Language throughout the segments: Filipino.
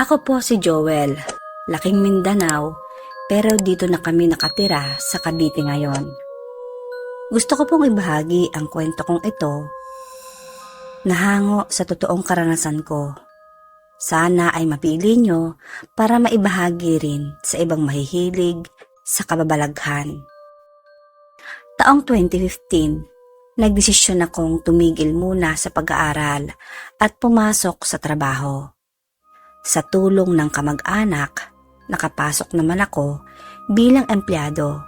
Ako po si Joel, laking Mindanao, pero dito na kami nakatira sa Cavite ngayon. Gusto ko pong ibahagi ang kwento kong ito na hango sa totoong karanasan ko. Sana ay mapili nyo para maibahagi rin sa ibang mahihilig sa kababalaghan. Taong 2015, nagdesisyon akong tumigil muna sa pag-aaral at pumasok sa trabaho. Sa tulong ng kamag-anak, nakapasok naman ako bilang empleyado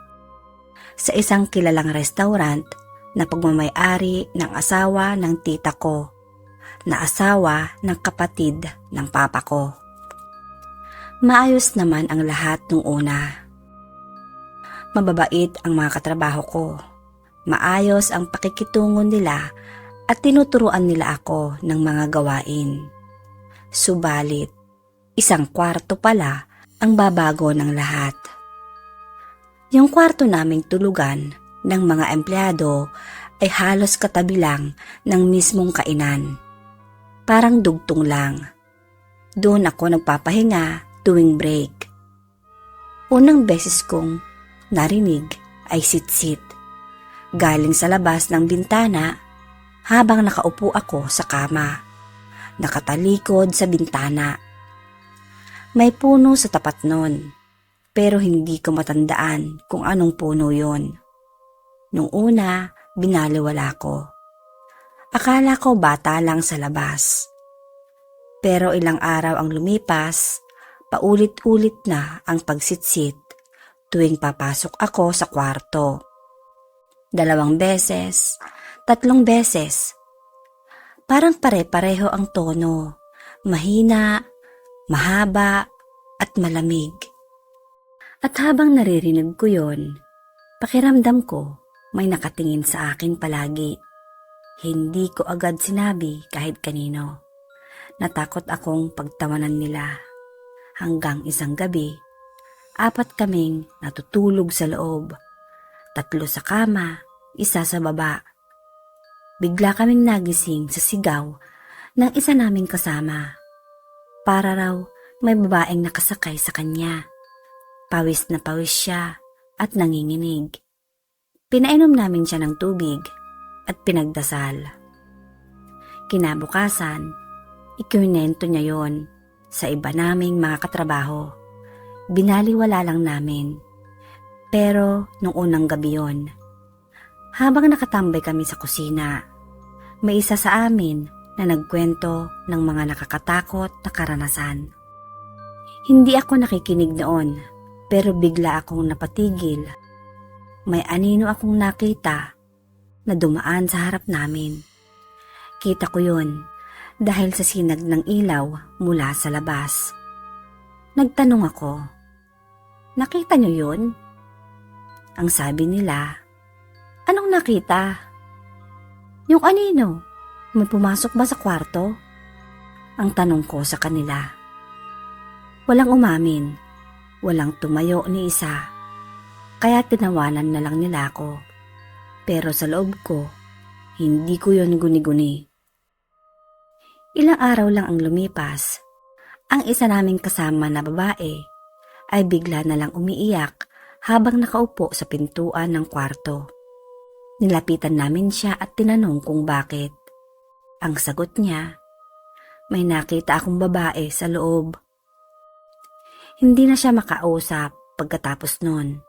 sa isang kilalang restaurant na pagmamay-ari ng asawa ng tita ko, na asawa ng kapatid ng papa ko. Maayos naman ang lahat nung una. Mababait ang mga katrabaho ko. Maayos ang pakikitungo nila at tinuturuan nila ako ng mga gawain. Subalit, isang kwarto pala ang babago ng lahat. Yung kwarto naming tulugan ng mga empleyado ay halos katabi lang ng mismong kainan. Parang dugtong lang. Doon ako nagpapahinga tuwing break. Unang beses kong narinig ay sit-sit. Galing sa labas ng bintana habang nakaupo ako sa kama. Nakatalikod sa bintana. May puno sa tapat nun, pero hindi ko matandaan kung anong puno yon. Nung una, binaliwala ko. Akala ko bata lang sa labas. Pero ilang araw ang lumipas, paulit-ulit na ang pagsitsit tuwing papasok ako sa kwarto. 2 beses, 3 beses. Parang pare-pareho ang tono, mahina, mahaba at malamig. At habang naririnig ko yon, pakiramdam ko may nakatingin sa akin palagi. Hindi ko agad sinabi kahit kanino. Natakot akong pagtawanan nila. Hanggang isang gabi, 4 kaming natutulog sa loob. 3 sa kama, 1 sa baba. Bigla kaming nagising sa sigaw ng isa naming kasama. Para raw may babaeng nakasakay sa kanya. Pawis na pawis siya at nanginginig. Pinainom namin siya ng tubig at pinagdasal. Kinabukasan, ikinento niya yon sa iba naming mga katrabaho. Binaliwala lang namin. Pero nung unang gabi yon, habang nakatambay kami sa kusina, may isa sa amin na nagkwento ng mga nakakatakot na karanasan. Hindi ako nakikinig noon, pero bigla akong napatigil. May anino akong nakita na dumaan sa harap namin. Kita ko yun dahil sa sinag ng ilaw mula sa labas. Nagtanong ako, "Nakita niyo yun?" Ang sabi nila, "Anong nakita?" "Yung anino. May pumasok ba sa kwarto?" Ang tanong ko sa kanila. Walang umamin, walang tumayo ni isa, kaya tinawanan na lang nila ako. Pero sa loob ko, hindi ko yon guni-guni. Ilang araw lang ang lumipas, ang isa naming kasama na babae ay bigla na lang umiiyak habang nakaupo sa pintuan ng kwarto. Nilapitan namin siya at tinanong kung bakit. Ang sagot niya, may nakita akong babae sa loob. Hindi na siya makausap pagkatapos nun.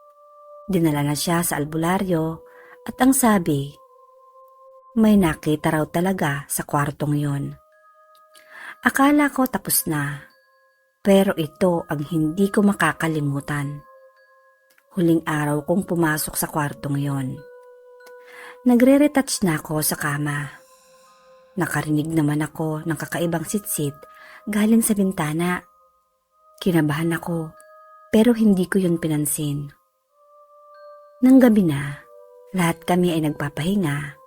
Dinala na siya sa albularyo at ang sabi, may nakita raw talaga sa kwartong yon. Akala ko tapos na, pero ito ang hindi ko makakalimutan. Huling araw kong pumasok sa kwartong yon. Nagre-retouch na ako sa kama. Nakarinig naman ako ng kakaibang sitsit galing sa bintana. Kinabahan ako, pero hindi ko yun pinansin. Nang gabi na, lahat kami ay nagpapahinga.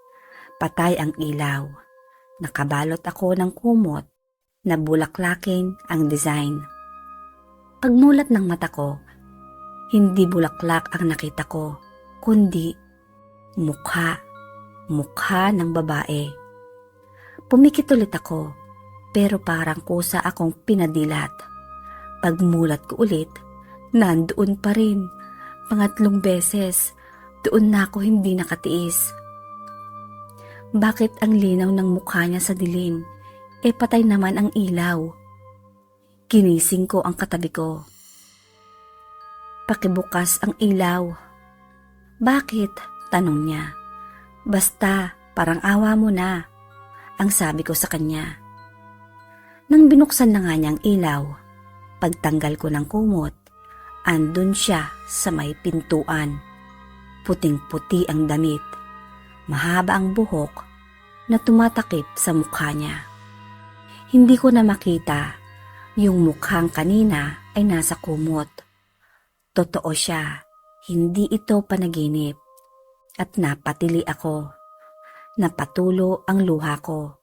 Patay ang ilaw. Nakabalot ako ng kumot na bulaklakin ang design. Pagmulat ng mata ko, hindi bulaklak ang nakita ko, kundi mukha ng babae. Pumikit ulit ako, pero parang kusa akong pinadilat. Pagmulat ko ulit, nandoon pa rin. Pangatlong beses, doon na ako hindi nakatiis. Bakit ang linaw ng mukha niya sa dilim? Patay naman ang ilaw. Ginising ko ang katabi ko. Pakibukas ang ilaw. Bakit? Tanong niya. Basta, parang awa mo na. Ang sabi ko sa kanya. Nang binuksan na nga niyang ilaw, pagtanggal ko ng kumot, andun siya sa may pintuan. Puting-puti ang damit. Mahaba ang buhok na tumatakip sa mukha niya. Hindi ko na makita. Yung mukhang kanina ay nasa kumot. Totoo siya. Hindi ito panaginip. At napatili ako. Napatulo ang luha ko.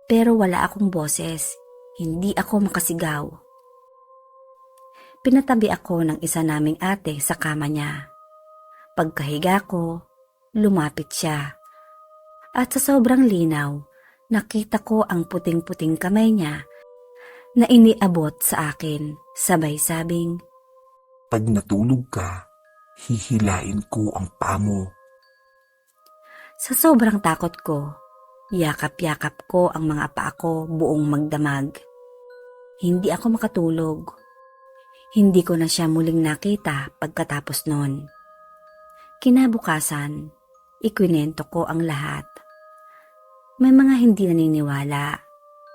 Pero wala akong boses. Hindi ako makasigaw. Pinatabi ako ng isa naming ate sa kama niya. Pagkahiga ko, lumapit siya. At sa sobrang linaw, nakita ko ang puting-puting kamay niya na iniabot sa akin. Sabay sabing, "Pag natulog ka, hihilain ko ang paa mo." Sa sobrang takot ko, yakap-yakap ko ang mga paa ko buong magdamag. Hindi ako makatulog. Hindi ko na siya muling nakita pagkatapos nun. Kinabukasan, ikwinento ko ang lahat. May mga hindi naniniwala,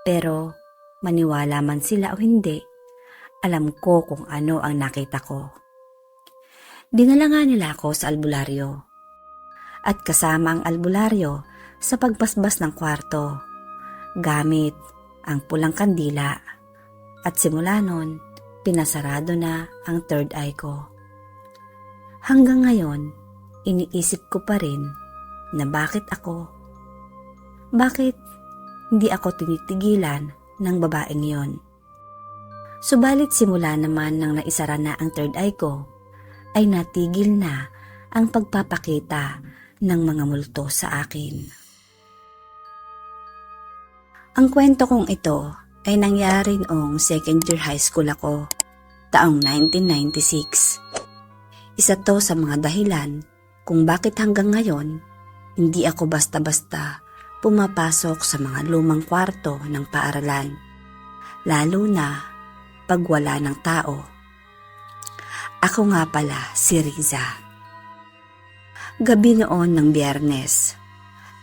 pero maniwala man sila o hindi, alam ko kung ano ang nakita ko. Dinala nga nila ako sa albularyo. At kasama ang albularyo sa pagpasbas ng kwarto, gamit ang pulang kandila. At simula nun, pinasarado na ang third eye ko. Hanggang ngayon, iniisip ko pa rin na bakit hindi ako tinitigilan ng babaeng yon. Subalit simula naman nang naisara na ang third eye ko, ay natigil na ang pagpapakita ng mga multo sa akin. Ang kwento kong ito ay nangyari noong second year high school ako, taong 1996. Isa to sa mga dahilan kung bakit hanggang ngayon hindi ako basta-basta pumapasok sa mga lumang kwarto ng paaralan, lalo na pag wala ng tao. Ako nga pala si Riza. Gabi noon ng Biyernes,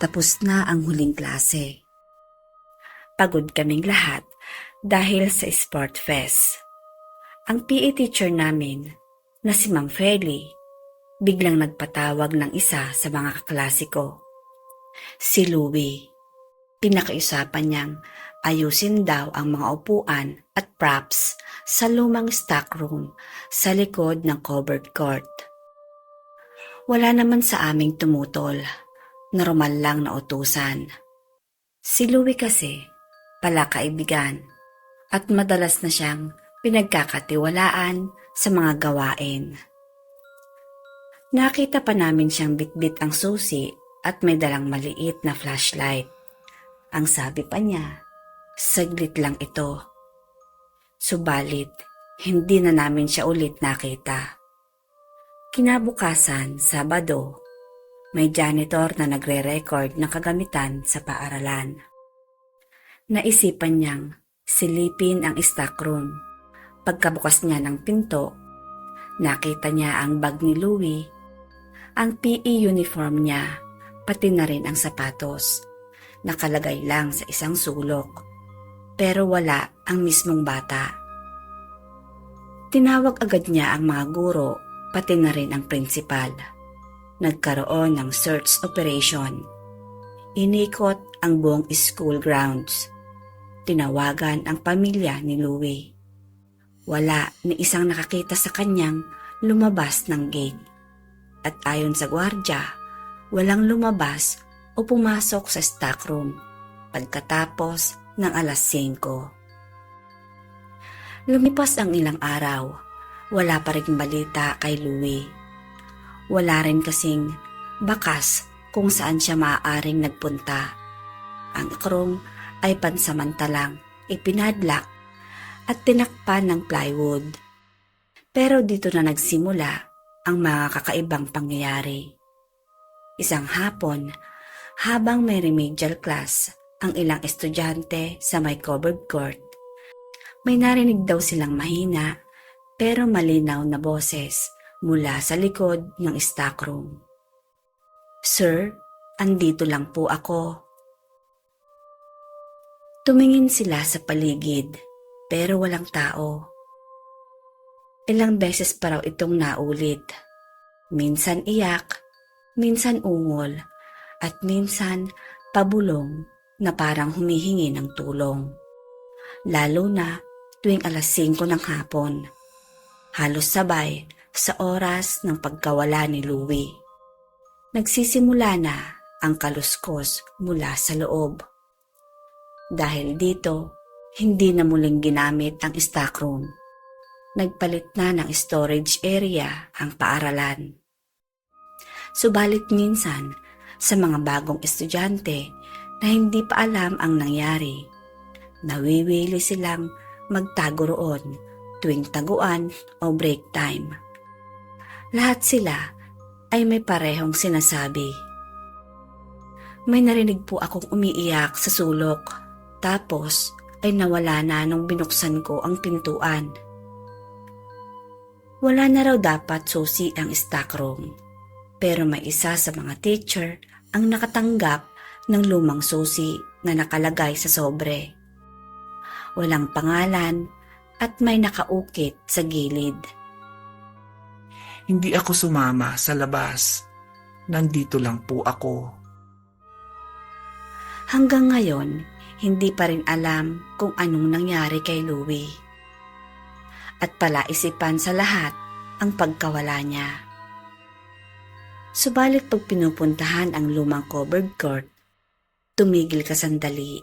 tapos na ang huling klase. Pagod kaming lahat dahil sa sport fest. Ang PE teacher namin, na si Ma'am Feli, biglang nagpatawag ng isa sa mga kaklase ko. Si Louie. Pinakiusapan niyang ayusin daw ang mga upuan at props sa lumang stock room sa likod ng covered court. Wala naman sa aming tumutol. Normal lang na utusan. Si Louie kasi, palakaibigan, at madalas na siyang pinagkakatiwalaan sa mga gawain. Nakita pa namin siyang bitbit ang susi at may dalang maliit na flashlight. Ang sabi pa niya, saglit lang ito. Subalit, hindi na namin siya ulit nakita. Kinabukasan, Sabado, may janitor na nagre-record ng kagamitan sa paaralan. Naisipan niyang silipin ang stock room. Pagkabukas niya ng pinto, nakita niya ang bag ni Louie, ang PE uniform niya, pati na rin ang sapatos. Nakalagay lang sa isang sulok, pero wala ang mismong bata. Tinawag agad niya ang mga guro, pati na rin ang principal. Nagkaroon ng search operation. Inikot ang buong school grounds. Tinawagan ang pamilya ni Louie. Wala ni isang nakakita sa kanyang lumabas ng gate. At ayon sa gwardya, walang lumabas o pumasok sa stock room pagkatapos ng alas 5. Lumipas ang ilang araw, wala pa rin balita kay Louie. Wala rin kasing bakas kung saan siya maaaring nagpunta. Ang room ay pansamantalang ipinadlock at tinakpan ng plywood. Pero dito na nagsimula ang mga kakaibang pangyayari. Isang hapon, habang may remedial class ang ilang estudyante sa may covered court, may narinig daw silang mahina pero malinaw na boses mula sa likod ng stock room. "Sir, andito lang po ako." Tumingin sila sa paligid pero walang tao. Ilang beses pa raw itong naulit. Minsan iyak, minsan ungol, at minsan pabulong na parang humihingi ng tulong. Lalo na tuwing 5:00 ng hapon. Halos sabay sa oras ng pagkawala ni Louie. Nagsisimula na ang kaluskos mula sa loob. Dahil dito, hindi na muling ginamit ang stockroom. Nagpalit na ng storage area ang paaralan. Subalit minsan, sa mga bagong estudyante na hindi pa alam ang nangyari, nawiwili silang magtago roon tuwing taguan o break time. Lahat sila ay may parehong sinasabi. "May narinig po akong umiiyak sa sulok, tapos ay nawala na nung binuksan ko ang pintuan." Wala na raw dapat susi ang stockroom, pero may isa sa mga teacher ang nakatanggap ng lumang susi na nakalagay sa sobre. Walang pangalan at may nakaukit sa gilid. Hindi ako sumama sa labas. Nandito lang po ako. Hanggang ngayon, hindi pa rin alam kung anong nangyari kay Louie. At palaisipan sa lahat ang pagkawala niya. Subalit pag pinupuntahan ang lumang covered court, tumigil ka sandali.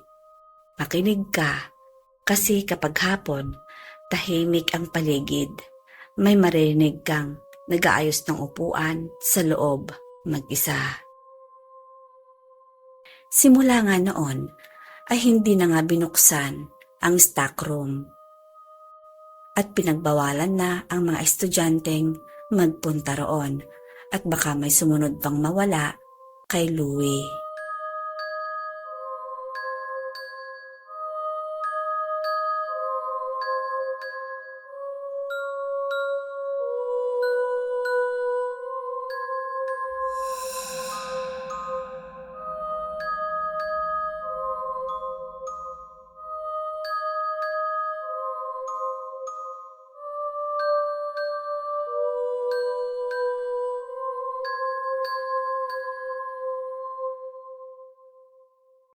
Makinig ka, kasi kapag hapon, tahimik ang paligid. May marinig kang nag-aayos ng upuan sa loob mag-isa. Simula nga noon ay hindi na nga binuksan ang stockroom at pinagbawalan na ang mga estudyanteng magpunta roon at baka may sumunod pang mawala kay Louie.